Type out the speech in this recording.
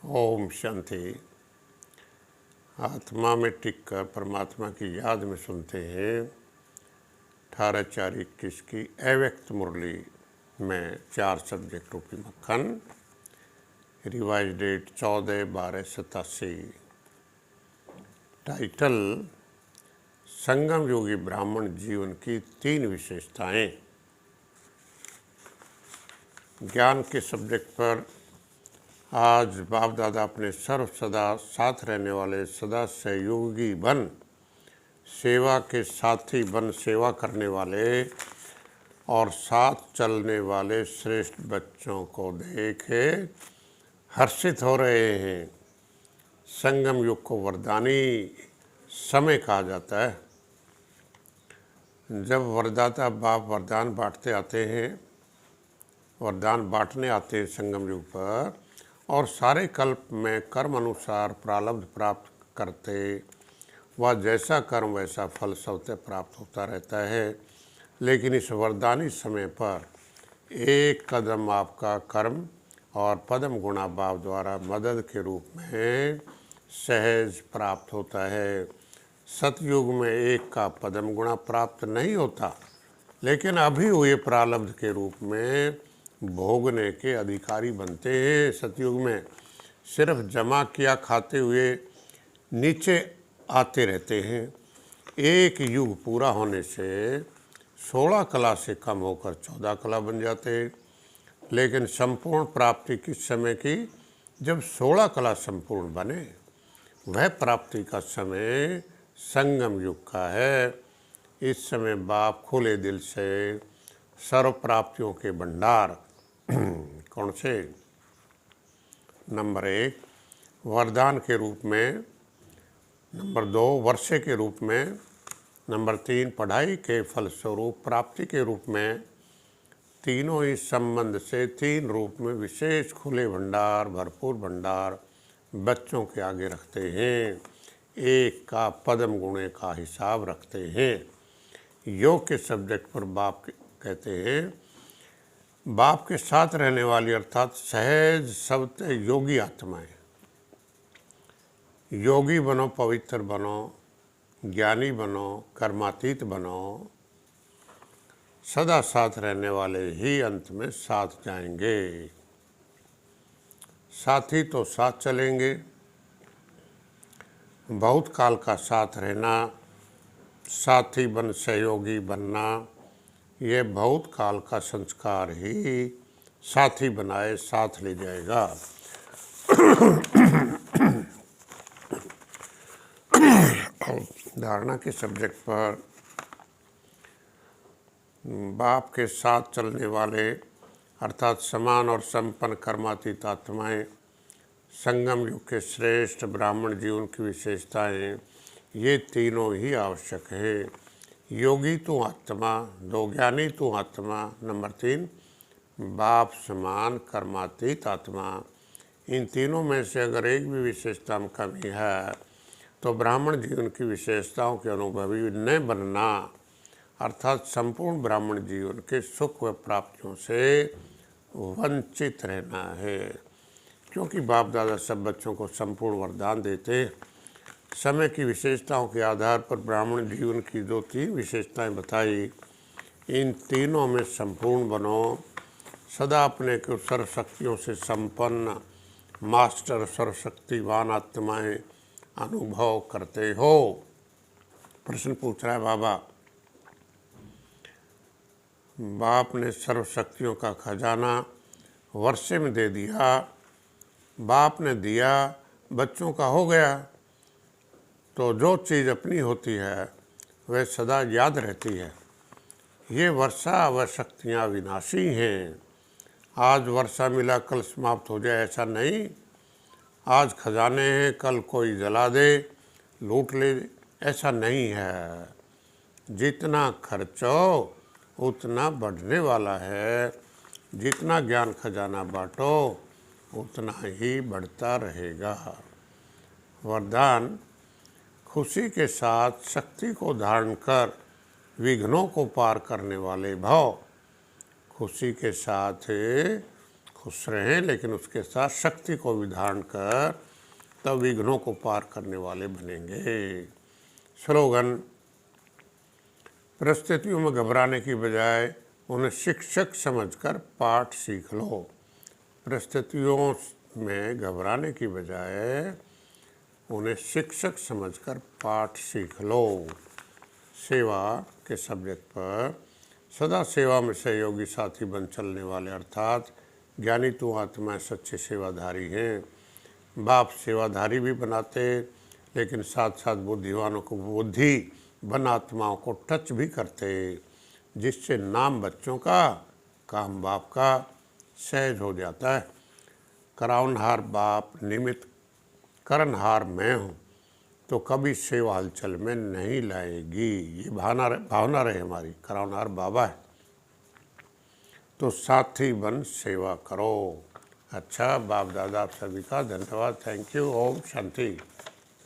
ओम शांति। आत्मा में टिककर परमात्मा की याद में सुनते हैं 18/4/21 की अव्यक्त मुरली में 4 सब्जेक्ट रूपी मक्खन। Revise date 14/12/87। टाइटल संगम योगी ब्राह्मण जीवन की 3 विशेषताएं। ज्ञान के सब्जेक्ट पर आज बाप दादा अपने सर्व सदा साथ रहने वाले सदा सहयोगी बन, सेवा के साथी बन, सेवा करने वाले और साथ चलने वाले श्रेष्ठ बच्चों को देखे हर्षित हो रहे हैं। संगम युग को वरदानी समय कहा जाता है। जब वरदाता बाप वरदान बांटते आते हैं, वरदान बांटने आते हैं संगम युग पर, और सारे कल्प में कर्म अनुसार प्रारब्ध प्राप्त करते, वह जैसा कर्म वैसा फल स्वतः प्राप्त होता रहता है। लेकिन इस वरदानी समय पर एक कदम आपका कर्म और पदम गुणा भाव द्वारा मदद के रूप में सहज प्राप्त होता है। सतयुग में एक का पदम गुणा प्राप्त नहीं होता, लेकिन अभी हुए प्रारब्ध के रूप में भोगने के अधिकारी बनते हैं। सतयुग में सिर्फ जमा किया खाते हुए नीचे आते रहते हैं। एक युग पूरा होने से 16 कला से कम होकर 14 कला बन जाते हैं। लेकिन संपूर्ण प्राप्ति किस समय की? जब 16 कला संपूर्ण बने। वह प्राप्ति का समय संगम युग का है। इस समय बाप खुले दिल से सर्व प्राप्तियों के भंडार कौन से? नंबर 1 वरदान के रूप में, नंबर 2 वर्षे के रूप में, नंबर 3 पढ़ाई के फलस्वरूप प्राप्ति के रूप में, तीनों ही संबंध से 3 रूप में विशेष खुले भंडार, भरपूर भंडार बच्चों के आगे रखते हैं। एक का पदम गुणे का हिसाब रखते हैं। योग के सब्जेक्ट पर बाप कहते हैं, बाप के साथ रहने वाली अर्थात सहज शब्द योगी आत्माएं। योगी बनो, पवित्र बनो, ज्ञानी बनो, कर्मातीत बनो। सदा साथ रहने वाले ही अंत में साथ जाएंगे। साथी तो साथ चलेंगे। बहुत काल का साथ रहना, साथी बन सहयोगी बनना, ये बहुत काल का संस्कार ही साथी बनाए साथ ले जाएगा। धारणा के सब्जेक्ट पर बाप के साथ चलने वाले अर्थात समान और संपन्न कर्मातीत आत्माएं, संगम युग के श्रेष्ठ ब्राह्मण जीवन की विशेषताएं, ये तीनों ही आवश्यक है। योगी तू आत्मा, 2 ज्ञानी तू आत्मा, नंबर 3 बाप समान कर्मातीत आत्मा। इन तीनों में से अगर एक भी विशेषता में कमी है तो ब्राह्मण जीवन की विशेषताओं के अनुभवी न बनना अर्थात संपूर्ण ब्राह्मण जीवन के सुख व प्राप्तियों से वंचित रहना है। क्योंकि बाप दादा सब बच्चों को संपूर्ण वरदान देते, समय की विशेषताओं के आधार पर ब्राह्मण जीवन की जो 3 विशेषताएं बताई, इन तीनों में संपूर्ण बनो। सदा अपने को सर्वशक्तियों से संपन्न मास्टर सर्वशक्तिवान आत्माएं अनुभव करते हो। प्रश्न पूछ रहा है बाबा, बाप ने सर्वशक्तियों का खजाना वर्षे में दे दिया, बाप ने दिया, बच्चों का हो गया, तो जो चीज़ अपनी होती है वह सदा याद रहती है। ये वर्षा व शक्तियाँ विनाशी हैं। आज वर्षा मिला कल समाप्त हो जाए ऐसा नहीं। आज खजाने हैं, कल कोई जला दे, लूट ले, ऐसा नहीं है। जितना खर्चो उतना बढ़ने वाला है। जितना ज्ञान खजाना बांटो उतना ही बढ़ता रहेगा। वरदान खुशी के साथ शक्ति को धारण कर विघ्नों को पार करने वाले भव। खुशी के साथ खुश रहें, लेकिन उसके साथ शक्ति को भी धारण कर तब विघ्नों को पार करने वाले बनेंगे। स्लोगन: परिस्थितियों में घबराने की बजाय उन्हें शिक्षक समझकर पाठ सीख लो। परिस्थितियों में घबराने की बजाय उन्हें शिक्षक समझकर पाठ सीख लो। सेवा के सब्जेक्ट पर सदा सेवा में सहयोगी साथी बन चलने वाले अर्थात ज्ञानी तू आत्माएं सच्चे सेवाधारी हैं। बाप सेवाधारी भी बनाते, लेकिन साथ साथ बुद्धिवानों को बुद्धिमान आत्माओं को टच भी करते, जिससे नाम बच्चों का काम बाप का सहज हो जाता है। कराउनहार बाप निमित्त करनहार मैं हूँ, तो कभी सेवा हलचल में नहीं लाएगी। ये भावना रहे हमारी। कराउनहार बाबा है तो साथी बन सेवा करो। अच्छा, बाप दादा आप सभी का धन्यवाद। Thank you. ओम शांति।